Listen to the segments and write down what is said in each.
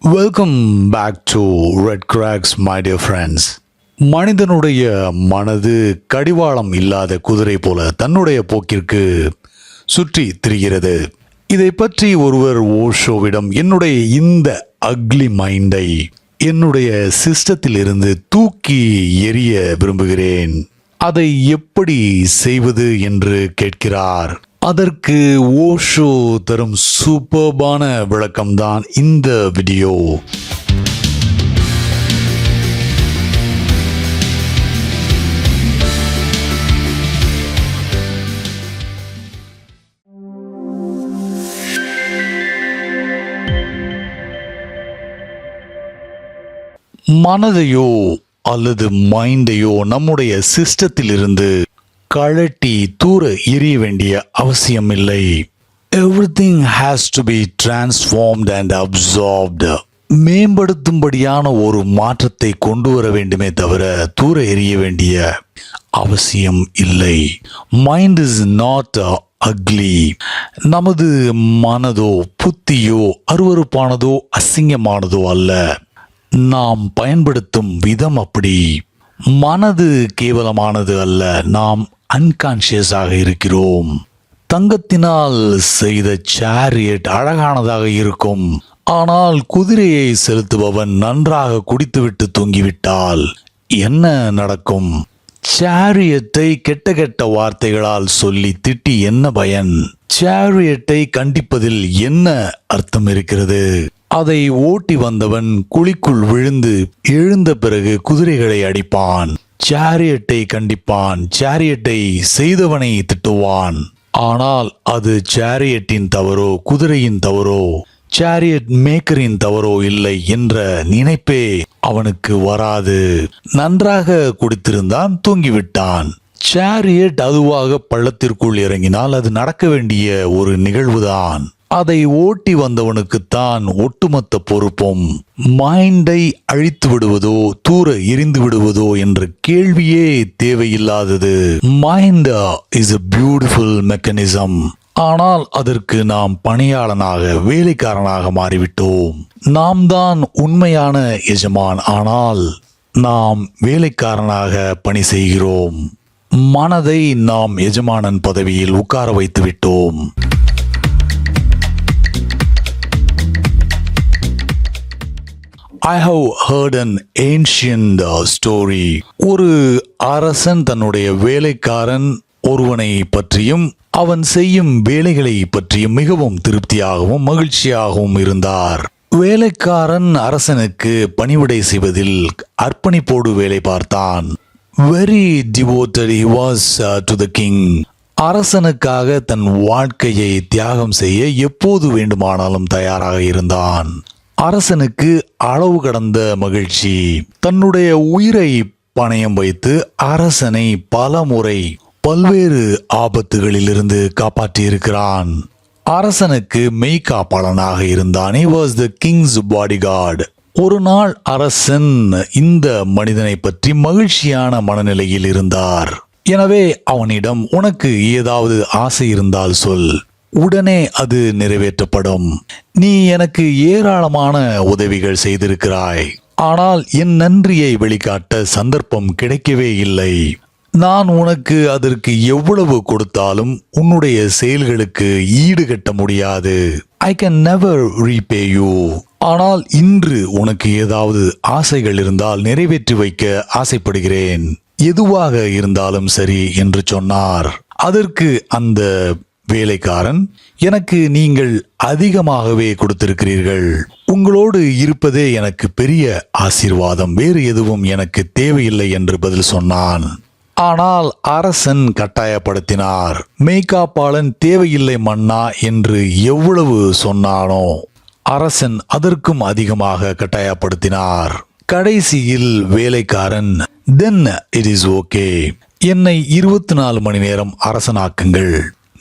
Welcome back to red cracks my dear friends. மனிதனுடைய மனது கடிவாளம் இல்லாத குதிரை போல தன்னுடைய போக்கிற்கு சுற்றி திரிகிறது. இதை பற்றி ஒருவர் ஓஷோவிடம் என்னுடைய இந்த அக்லி மைண்டை என்னுடைய சிஸ்டத்தில் இருந்து தூக்கி எறிய விரும்புகிறேன், அதை எப்படி செய்வது என்று கேட்கிறார். அதற்கு ஓஷோ தரும் சூப்பர்பான விளக்கம்தான் இந்த வீடியோ. மனதையோ அல்லது மைண்டையோ நம்முடைய சிஸ்டத்தில் இருந்து கழட்டி தூர எறிய வேண்டிய அவசியம் இல்லை. Everything has to be transformed and absorbed. மேம்படுத்தும்படியான ஒரு மாற்றத்தை கொண்டு வர வேண்டுமே தவிர தூர எறிய வேண்டிய அவசியம் இல்லை. Mind is not ugly. நமது மனதோ புத்தியோ அருவருப்பானதோ அசிங்கமானதோ அல்ல, நாம் பயன்படுத்தும் விதம் அப்படி. மனது கேவலமானது அல்ல, நாம் அன்கான்சியஸாக இருக்கிறோம். தங்கத்தினால் செய்த சேரியட் அழகானதாக இருக்கும், ஆனால் குதிரையை செலுத்துபவன் நன்றாக குடித்துவிட்டு தூங்கிவிட்டால் என்ன நடக்கும்? சேரியட்டை கெட்ட கெட்ட வார்த்தைகளால் சொல்லி திட்டி என்ன பயன்? சேரியட்டை கண்டிப்பதில் என்ன அர்த்தம் இருக்கிறது? அதை ஓட்டி வந்தவன் குழிக்குள் விழுந்து எழுந்த பிறகு குதிரைகளை அடிப்பான், சேரியட்டை கண்டிப்பான், சேரியட்டை செய்தவனை திட்டுவான். ஆனால் அது சேரியட்டின் தவறோ குதிரையின் தவறோ சேரியட் மேக்கரின் தவறோ இல்லை என்ற நினைப்பே அவனுக்கு வராது. நன்றாக குடித்திருந்தான், தூங்கிவிட்டான். சேரியட் அதுவாக பள்ளத்திற்குள் இறங்கினால் அது நடக்க வேண்டிய ஒரு நிகழ்வுதான். அதை ஓட்டி வந்தவனுக்குத்தான் ஒட்டுமொத்த பொறுப்பும். மைண்டை அழித்து விடுவதோ தூர எரிந்து விடுவதோ என்ற கேள்வியே தேவையில்லாதது. Mind is a beautiful mechanism. ஆனால் அதற்கு நாம் பணியாளனாக வேலைக்காரனாக மாறிவிட்டோம். நாம் தான் உண்மையான எஜமான், ஆனால் நாம் வேலைக்காரனாக பணி செய்கிறோம். மனதை நாம் எஜமானன் பதவியில் உட்கார வைத்து விட்டோம். I have heard an ancient story. ஒரு அரசன் தன்னுடைய வேலைக்காரன் ஒருவனை பற்றியும் அவன் செய்யும் வேலைகளை பற்றியும் மிகவும் திருப்தியாகவும் மகிழ்ச்சியாகவும் இருந்தார். வேலைக்காரன் அரசனுக்கு பணிவிடை செய்வதில் அர்ப்பணிப்போடு வேலை பார்த்தான். Very devoted he was to the king. அரசனுக்காக தன் வாழ்க்கையை தியாகம் செய்ய எப்போது வேண்டுமானாலும் தயாராக இருந்தான். அரசனுக்கு அளவு கடந்த மகிழ்ச்சி. தன்னுடைய உயிரை பணயம் வைத்து அரசனை பல முறை பல்வேறு ஆபத்துகளிலிருந்து காப்பாற்றியிருக்கிறான். அரசனுக்கு மெய்காப்பாளனாக இருந்தான். He was the king's bodyguard. ஒரு நாள் அரசன் இந்த மனிதனை பற்றி மகிழ்ச்சியான மனநிலையில் இருந்தார். எனவே அவனிடம், உனக்கு ஏதாவது ஆசை இருந்தால் சொல், உடனே அது நிறைவேற்றப்படும். நீ எனக்கு ஏராளமான உதவிகள் செய்திருக்கிறாய், ஆனால் என் நன்றியை வெளிக்காட்ட சந்தர்ப்பம் கிடைக்கவே இல்லை. நான் உனக்கு அதற்கு எவ்வளவு கொடுத்தாலும் உன்னுடைய செயல்களுக்கு ஈடு கட்ட முடியாது. I can never repay you. ஆனால் இன்று உனக்கு ஏதாவது ஆசைகள் இருந்தால் நிறைவேற்றி வைக்க ஆசைப்படுகிறேன். எதுவாக இருந்தாலும் சரி என்று சொன்னார். அதற்கு அந்த வேலைக்காரன், எனக்கு நீங்கள் அதிகமாகவே கொடுத்திருக்கிறீர்கள். உங்களோடு இருப்பதே எனக்கு பெரிய ஆசீர்வாதம். வேறு எதுவும் எனக்கு தேவையில்லை என்று பதில் சொன்னான். ஆனால் அரசன் கட்டாயப்படுத்தினார். மெய்காப்பாளன் தேவையில்லை மன்னா என்று எவ்வளவு சொன்னானோ அரசன் அதற்கும் அதிகமாக கட்டாயப்படுத்தினார். கடைசியில் வேலைக்காரன், then it is okay. என்னை 24 மணி நேரம் அரசனாக்குங்கள்,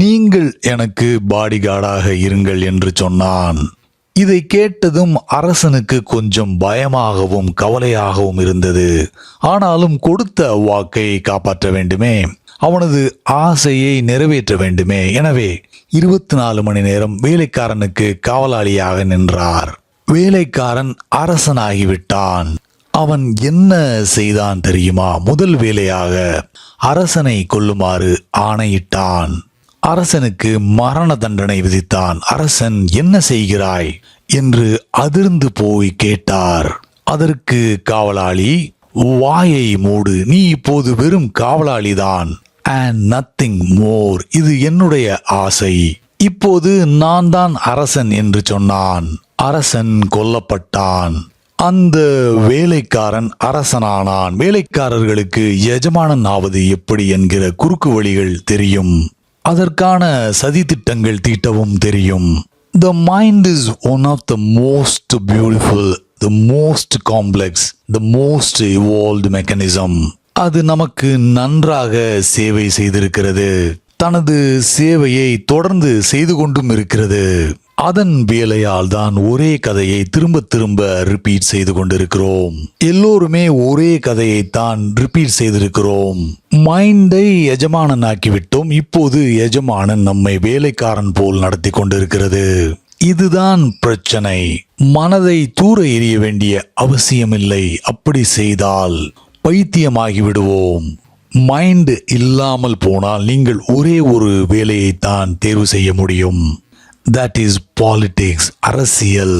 நீங்கள் எனக்கு பாடிகார்டாக இருங்கள் என்று சொன்னான். இதை கேட்டதும் அரசனுக்கு கொஞ்சம் பயமாகவும் கவலையாகவும் இருந்தது. ஆனாலும் கொடுத்த வாக்கை காப்பாற்ற வேண்டுமே, அவனது ஆசையை நிறைவேற்ற வேண்டுமே. எனவே 24 மணி நேரம் வேலைக்காரனுக்கு காவலாளியாக நின்றார். வேலைக்காரன் அரசனாகிவிட்டான். அவன் என்ன செய்தான் தெரியுமா? முதல் வேலையாக அரசனை கொல்லுமாறு ஆணையிட்டான். அரசனுக்கு மரண தண்டனை விதித்தான். அரசன் என்ன செய்கிறாய் என்று அதிர்ந்து போய் கேட்டார். அதற்கு காவலாளி, வாயை மூடு, நீ இப்போது வெறும் காவலாளிதான், and nothing more. இது என்னுடைய ஆசை. இப்போது நான் தான் அரசன் என்று சொன்னான். அரசன் கொல்லப்பட்டான். அந்த வேலைக்காரன் அரசனானான். வேலைக்காரர்களுக்கு எஜமானன் ஆவது எப்படி என்கிற குறுக்கு வழிகள் தெரியும். அதற்கான சதி திட்டங்கள் தீட்டவும் தெரியும். The mind is one of the most beautiful, the most complex, the most evolved mechanism. அது நமக்கு நன்றாக சேவை செய்திருக்கிறது. தனது சேவையை தொடர்ந்து செய்து கொண்டும் இருக்கிறது. அதன் வேலையால் தான் ஒரே கதையை திரும்ப திரும்ப ரிப்பீட் செய்து கொண்டிருக்கிறோம். எல்லோருமே ஒரே கதையை தான் ரிப்பீட் செய்திருக்கிறோம். மைண்டை எஜமானன் ஆக்கிவிட்டோம். இப்போது எஜமானன் நம்மை வேலைக்காரன் போல் நடத்தி கொண்டிருக்கிறது. இதுதான் பிரச்சனை. மனதை தூர எறிய வேண்டிய அவசியமில்லை. அப்படி செய்தால் பைத்தியமாகி விடுவோம். மைண்ட் இல்லாமல் போனால் நீங்கள் ஒரே ஒரு வேலையை தான் தேர்வு செய்ய முடியும். That is politics, அரசியல்.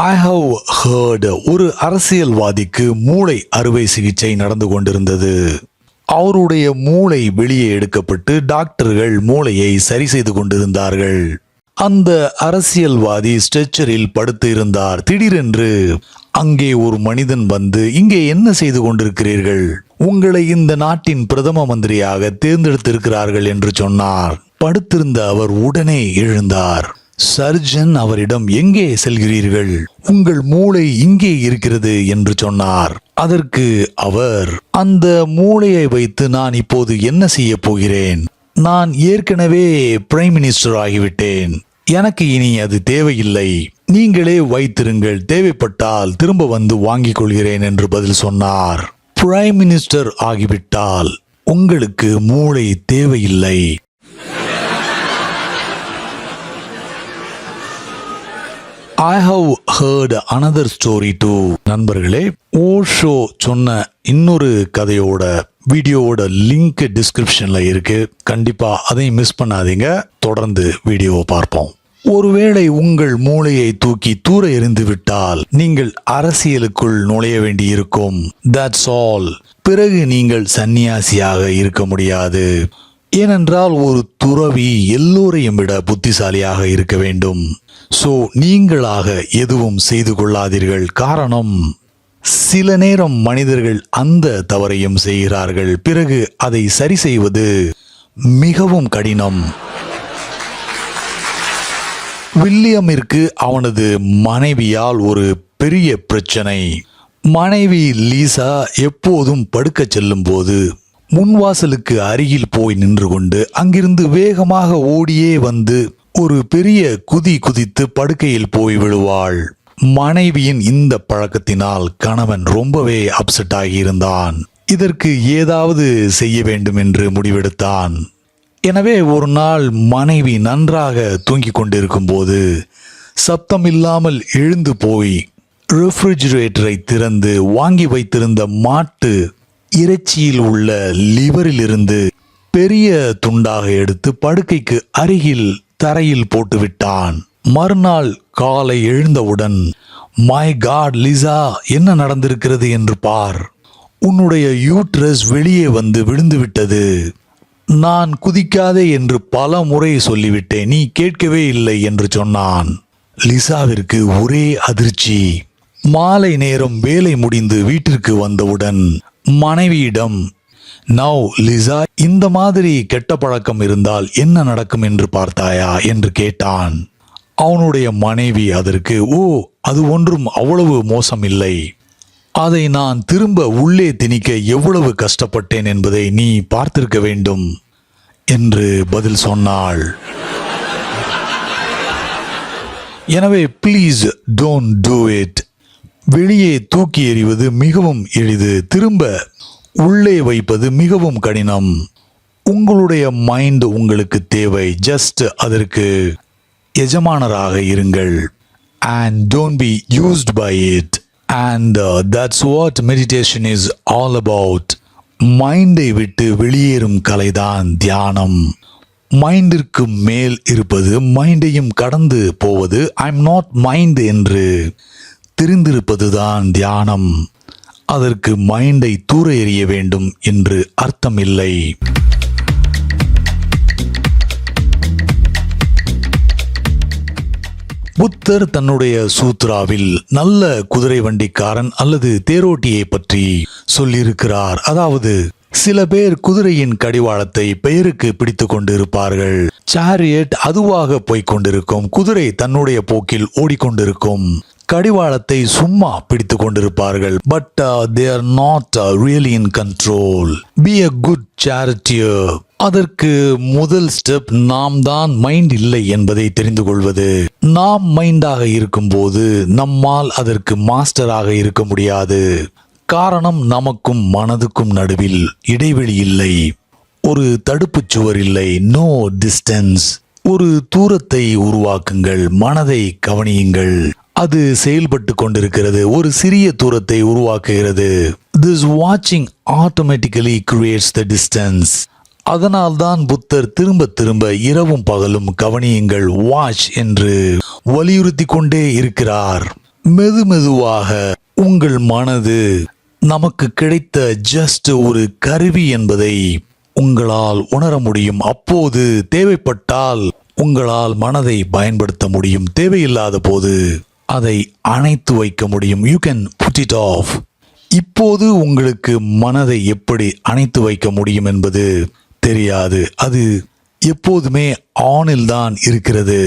I have heard ஒரு அரசியல்வாதிக்கு மூளை அறுவை சிகிச்சை நடந்து கொண்டிருந்தது. அவருடைய மூளை வெளியே எடுக்கப்பட்டு டாக்டர்கள் மூளையை சரி செய்து கொண்டிருந்தார்கள். அந்த அரசியல்வாதி ஸ்ட்ரெச்சரில் படுத்து இருந்தார். திடீரென்று அங்கே ஒரு மனிதன் வந்து, இங்கே என்ன செய்து கொண்டிருக்கிறீர்கள்? உங்களை இந்த நாட்டின் பிரதம மந்திரியாக தேர்ந்தெடுத்திருக்கிறார்கள் என்று சொன்னார். படுத்திருந்த அவர் உடனே எழுந்தார். சர்ஜன் அவரிடம், எங்கே செல்கிறீர்கள்? உங்கள் மூளை இங்கே இருக்கிறது என்று சொன்னார். அதற்கு அவர், அந்த மூளையை வைத்து நான் இப்போது என்ன செய்ய போகிறேன்? நான் ஏற்கனவே பிரைம் மினிஸ்டர் ஆகிவிட்டேன். எனக்கு இனி அது தேவையில்லை. நீங்களே வைத்திருங்கள், தேவைப்பட்டால் திரும்ப வந்து வாங்கிக் கொள்கிறேன் என்று பதில் சொன்னார். பிரைம் மினிஸ்டர் ஆகிவிட்டால் உங்களுக்கு மூளை தேவையில்லை. I have heard another story too. நண்பர்களே, ஓஷோ சொன்ன இன்னொரு கதையோட வீடியோவோட லிங்க் டிஸ்கிரிப்ஷன்ல இருக்கு. கண்டிப்பா அதை மிஸ் பண்ணாதீங்க. தொடர்ந்து வீடியோவை பார்ப்போம். ஒருவேளை உங்கள் மூளையை தூக்கி தூர எறிந்து விட்டால் நீங்கள் அரசியலுக்குள் நுழைய வேண்டியிருக்கும். That's all. பிறகு நீங்கள் சன்னியாசியாக இருக்க முடியாது. ஏனென்றால் ஒரு துறவி எல்லோரையும் விட புத்திசாலியாக இருக்க வேண்டும். சோ நீங்களாக எதுவும் செய்து கொள்ளாதீர்கள். காரணம், சில நேரம் மனிதர்கள் அந்த தவறையும் செய்கிறார்கள். பிறகு அதை சரி செய்வது மிகவும் கடினம். வில்லியமிற்கு அவனது மனைவியால் ஒரு பெரிய பிரச்சனை. மனைவி லீசா எப்போதும் படுக்க செல்லும் போது முன்வாசலுக்கு அருகில் போய் நின்று கொண்டு அங்கிருந்து வேகமாக ஓடியே வந்து ஒரு பெரிய குதி குதித்து படுக்கையில் போய் விழுவாள். மனைவியின் இந்த பழக்கத்தினால் கணவன் ரொம்பவே அப்செட் ஆகியிருந்தான். இதற்கு ஏதாவது செய்ய வேண்டும் என்று முடிவெடுத்தான். எனவே ஒரு நாள் மனைவி நன்றாக தூங்கிக் கொண்டிருக்கும் போது சப்தம் இல்லாமல் எழுந்து போய் ரெஃப்ரிஜிரேட்டரை திறந்து வாங்கி வைத்திருந்த மாட்டு இறைச்சியில் உள்ள லிவரிலிருந்து பெரிய துண்டாக எடுத்து படுக்கைக்கு அருகில் தரையில் போட்டுவிட்டான். மறுநாள் காலை எழுந்தவுடன், மை காட் லிசா, என்ன நடந்திருக்கிறது என்று பார். உன்னுடைய யூட்ரஸ் வெளியே வந்து விழுந்து விட்டது. நான் குதிக்காதே என்று பல முறை சொல்லிவிட்டேன், நீ கேட்கவே இல்லை என்று சொன்னான். லிசாவிற்கு ஒரே அதிர்ச்சி. மாலை நேரம் வேலை முடிந்து வீட்டிற்கு வந்தவுடன் மனைவியிடம், நவ் லிசா, இந்த மாதிரி கெட்ட பழக்கம் இருந்தால் என்ன நடக்கும் என்று பார்த்தாயா என்று கேட்டான். அவனுடைய மனைவி அதற்கு, ஓ, அது ஒன்றும் அவ்வளவு மோசம் இல்லை. அதை நான் திரும்ப உள்ளே திணிக்க எவ்வளவு கஷ்டப்பட்டேன் என்பதை நீ பார்த்திருக்க வேண்டும் என்று பதில் சொன்னாள். எனவே ப்ளீஸ் டோன்ட் டூ இட். வெளியே தூக்கி எறிவது மிகவும் எளிது, திரும்ப உள்ளே வைப்பது மிகவும் கடினம். உங்களுடைய மைண்ட் உங்களுக்கு தேவை. ஜஸ்ட் அதற்கு எஜமானராக இருங்கள். And don't be used by it. And that's what meditation is all about. மைண்டை விட்டு வெளியேறும் கலைதான் தியானம். மைண்டிற்கு மேல் இருப்பது, மைண்டையும் கடந்து போவது, ஐம் நாட் மைண்ட் என்று தெரிந்திருப்பதுதான் தியானம். அதற்கு மைண்டை தூர எறிய வேண்டும் என்று அர்த்தம் இல்லை. புத்தர் தன்னுடைய சூத்ராவில் நல்ல குதிரை வண்டிக்காரன் அல்லது தேரோட்டியை பற்றி சொல்லியிருக்கிறார். அதாவது சில பேர் குதிரையின் கடிவாளத்தை பெயருக்கு பிடித்து கொண்டு இருப்பார்கள். சாரியட் அதுவாக போய்கொண்டிருக்கும், குதிரை தன்னுடைய போக்கில் ஓடிக்கொண்டிருக்கும். கடிவாளத்தை சும்மா பிடித்து கொண்டிருப்பார்கள். But they are not really in control. Be a good charioteer. அதற்கு முதல் ஸ்டெப் நாம் தான் மைண்ட் இல்லை என்பதை தெரிந்து கொள்வது. நாம் மைண்டாக இருக்கும்போது நம்மால் அதற்கு மாஸ்டராக இருக்க முடியாது. காரணம், நமக்கும் மனதுக்கும் நடுவில் இடைவெளி இல்லை, ஒரு தடுப்புச் சுவர் இல்லை, நோ டிஸ்டன்ஸ். ஒரு தூரத்தை உருவாக்குங்கள், மனதை கவனியுங்கள். அது செயல்பட்டு கொண்டிருக்கிறது, ஒரு சிறிய தூரத்தை உருவாக்குகிறது. This watching automatically creates the distance. அதனால்தான் புத்தர் திரும்ப திரும்ப இரவும் பகலும் கவனியுங்கள், வாட்ச் என்று வலியுறுத்தி கொண்டே இருக்கிறார். மெதுவாக உங்கள் மனது நமக்கு கிடைத்த ஜஸ்ட் ஒரு கருவி என்பதை உங்களால் உணர முடியும். அப்போது தேவைப்பட்டால் உங்களால் மனதை பயன்படுத்த முடியும். தேவையில்லாத போது அதை அணைத்து வைக்க முடியும். You can put it off. இப்போது உங்களுக்கு மனதை எப்படி அணைத்து வைக்க முடியும் என்பது தெரியாது. அது எப்போதுமே ஆனில் தான் இருக்கிறது.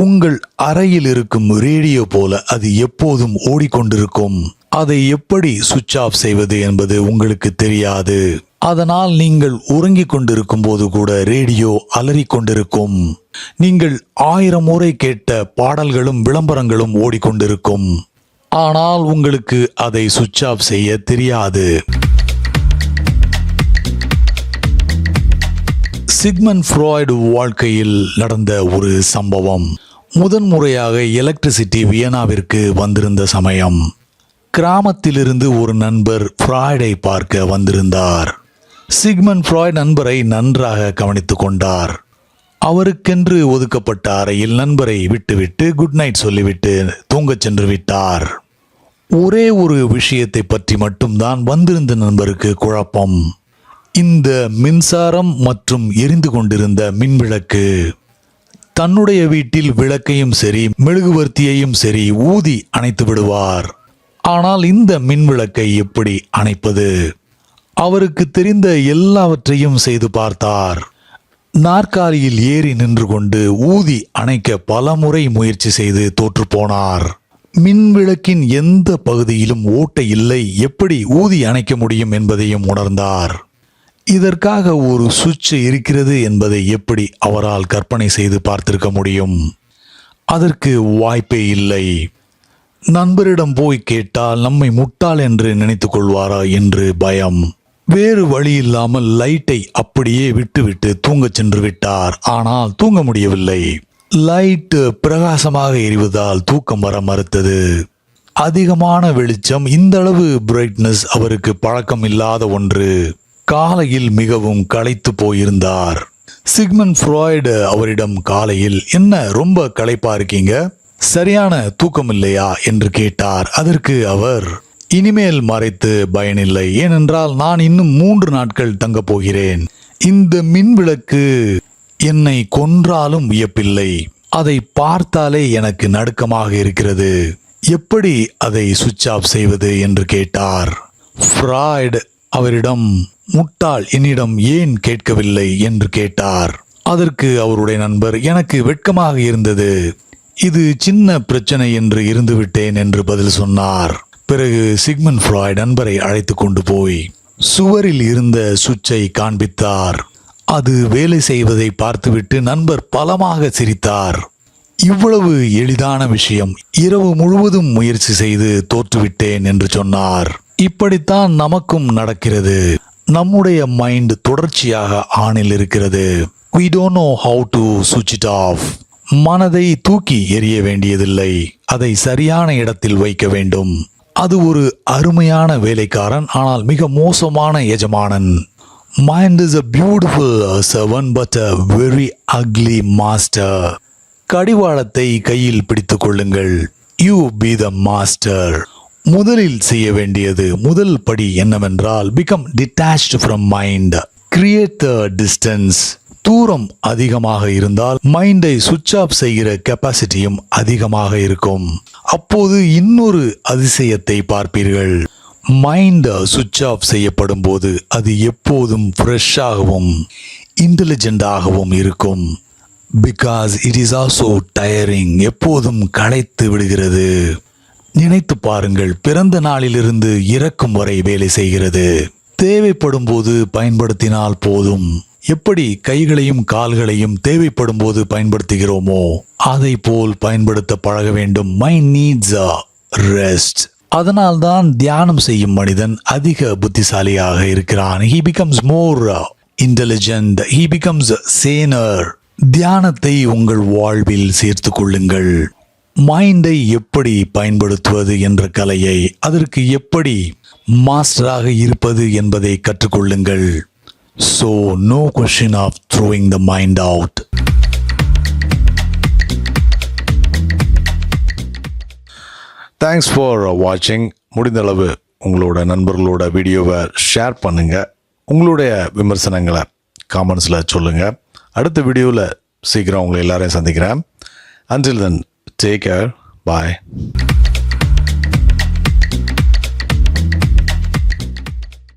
உங்கள் அறையில் இருக்கும் ரேடியோ போல அது எப்போதும் ஓடிக்கொண்டிருக்கும். அதை எப்படி சுவிட்ச் ஆஃப் செய்வது என்பது உங்களுக்கு தெரியாது. அதனால் நீங்கள் உறங்கிக் கொண்டிருக்கும் போது கூட ரேடியோ அலறிக் கொண்டிருக்கும். நீங்கள் 1000 முறை கேட்ட பாடல்களும் விளம்பரங்களும் ஓடிக்கொண்டிருக்கும். ஆனால் உங்களுக்கு அதை சுவிட்ச் ஆஃப் செய்ய தெரியாது. சிக்மண்ட் ஃப்ராய்டு வாழ்க்கையில் நடந்த ஒரு சம்பவம். முதன்முறையாக எலக்ட்ரிசிட்டி வியனாவிற்கு வந்திருந்த சமயம், கிராமத்திலிருந்து ஒரு நண்பர் ஃப்ராய்டை பார்க்க வந்திருந்தார். சிக்மண்ட் ஃப்ராய்டு நண்பரை நன்றாக கவனித்துக் கொண்டார். அவருக்கென்று ஒதுக்கப்பட்ட அறையில் நண்பரை விட்டுவிட்டு குட் நைட் சொல்லிவிட்டு தூங்கச் சென்று விட்டார். ஒரே ஒரு விஷயத்தை பற்றி மட்டும்தான் வந்திருந்த நண்பருக்கு குழப்பம். இந்த மின்சாரம் மற்றும் எரிந்து கொண்டிருந்த மின்விளக்கு. தன்னுடைய வீட்டில் விளக்கையும் சரி மெழுகுவர்த்தியையும் சரி ஊதி அணைத்து விடுவார். ஆனால் இந்த மின்விளக்கை எப்படி அணைப்பது? அவருக்கு தெரிந்த எல்லாவற்றையும் செய்து பார்த்தார். நாற்காலியில் ஏறி நின்று கொண்டு ஊதி அணைக்க பலமுறை முயற்சி செய்து தோற்று போனார். மின்விளக்கின் எந்த பகுதியிலும் ஓட்டை இல்லை, எப்படி ஊதி அணைக்க முடியும் என்பதையும் உணர்ந்தார். இதற்காக ஒரு சுவிட்ச் இருக்கிறது என்பதை எப்படி அவரால் கற்பனை செய்து பார்த்திருக்க முடியும்? அதற்கு வாய்ப்பே இல்லை. நண்பரிடம் போய் கேட்டால் நம்மை முட்டாள் என்று நினைத்துக் கொள்வாரா என்று பயம். வேறு வழி இல்லாமல் லைட்டை அப்படியே விட்டுவிட்டு தூங்கச் சென்று விட்டார். ஆனால் தூங்க முடியவில்லை. லைட் பிரகாசமாக எரிவதால் தூக்கம் வர மறுத்தது. அதிகமான வெளிச்சம், இந்த அளவு பிரைட்னஸ் அவருக்கு பழக்கம் இல்லாத ஒன்று. காலையில் மிகவும் களைத்து போயிருந்தார். சிக்மண்ட் ஃப்ராய்டு அவரிடம் காலையில், என்ன ரொம்ப களைப்பா இருக்கீங்க, சரியான தூக்கம் இல்லையா என்று கேட்டார். அதற்கு அவர், இனிமேல் மறைத்து பயனில்லை, ஏனென்றால் நான் இன்னும் 3 நாட்கள் தங்கப் போகிறேன். இந்த மின்விளக்கு என்னை கொன்றாலும் வியப்பில்லை. அதை பார்த்தாலே எனக்கு நடுக்கமாக இருக்கிறது. எப்படி அதை சுவிட்ச் ஆஃப் செய்வது என்று கேட்டார். ஃப்ராய்டு அவரிடம், முட்டாள், என்னிடம் ஏன் கேட்கவில்லை என்று கேட்டார். அதற்கு அவருடைய நண்பர், எனக்கு வெட்கமாக இருந்தது, இது சின்ன பிரச்சனை என்று இருந்துவிட்டேன் என்று பதில் சொன்னார். பிறகு சிக்மண்ட் ஃப்ராய்டு நண்பரை அழைத்து கொண்டு போய் சுவரில் இருந்த சுவிட்சை காண்பித்தார். அது வேலை செய்வதை பார்த்துவிட்டு நண்பர் பலமாக சிரித்தார். இவ்வளவு எளிதான விஷயம், இரவு முழுவதும் முயற்சி செய்து தோற்றுவிட்டேன் என்று சொன்னார். இப்படித்தான் நமக்கும் நடக்கிறது. நம்முடைய மைண்ட் தொடர்ச்சியாக ஆனில் இருக்கிறது. We don't know how to switch it off. மனதை தூக்கி எறிய வேண்டியதில்லை, அதை சரியான இடத்தில் வைக்க வேண்டும். அது ஒரு அருமையான வேலைக்காரன், ஆனால் மிக மோசமான எஜமானன். Mind is a beautiful servant but a very ugly master. கடிவாளத்தை கையில் பிடித்துக் கொள்ளுங்கள். You be the master. முதலில் செய்ய வேண்டியது, முதல் படி என்னவென்றால் become detached from mind. Create the distance. தூரம் அதிகமாக இருந்தால் மைண்டை சுவிட்ச் ஆஃப் செய்கிற கெப்பாசிட்டியும் அதிகமாக இருக்கும். அப்போது இன்னொரு அதிசயத்தை பார்ப்பீர்கள். மைண்ட் சுவிட்ச் ஆஃப் செய்யப்படும் போது அது எப்போதும் ஃப்ரெஷ்ஷாகவும் இன்டெலிஜென்டாகவும் இருக்கும். Because it is also tiering. எப்போதும் களைத்து விடுகிறது. நினைத்து பாருங்கள், பிறந்த நாளிலிருந்து இறக்கும் வரை வேலை செய்கிறது. தேவைப்படும் போது பயன்படுத்தினால் போதும். எப்படி கைகளையும் கால்களையும் தேவைப்படும் போது பயன்படுத்துகிறோமோ அதை போல் பயன்படுத்த பழக வேண்டும். Mind needs a rest. அதனால்தான் தியானம் செய்யும் மனிதன் அதிக புத்திசாலியாக இருக்கிறான். He becomes more intelligent. He becomes saner. தியானத்தை உங்கள் வாழ்வில் சேர்த்து கொள்ளுங்கள். மைண்டை எப்படி பயன்படுத்துவது என்ற கலையை, அதற்கு எப்படி மாஸ்டராக இருப்பது என்பதை கற்றுக்கொள்ளுங்கள். So no question of throwing the mind out. Thanks for watching. முடிந்தளவு உங்களோட நண்பர்களோட வீடியோவை ஷேர் பண்ணுங்க. உங்களுடைய விமர்சனங்களை காமெண்ட்ஸில் சொல்லுங்க. அடுத்த வீடியோவில் சீக்கிரம் உங்களை எல்லாரையும் சந்திக்கிறேன். Until then, take care. Bye.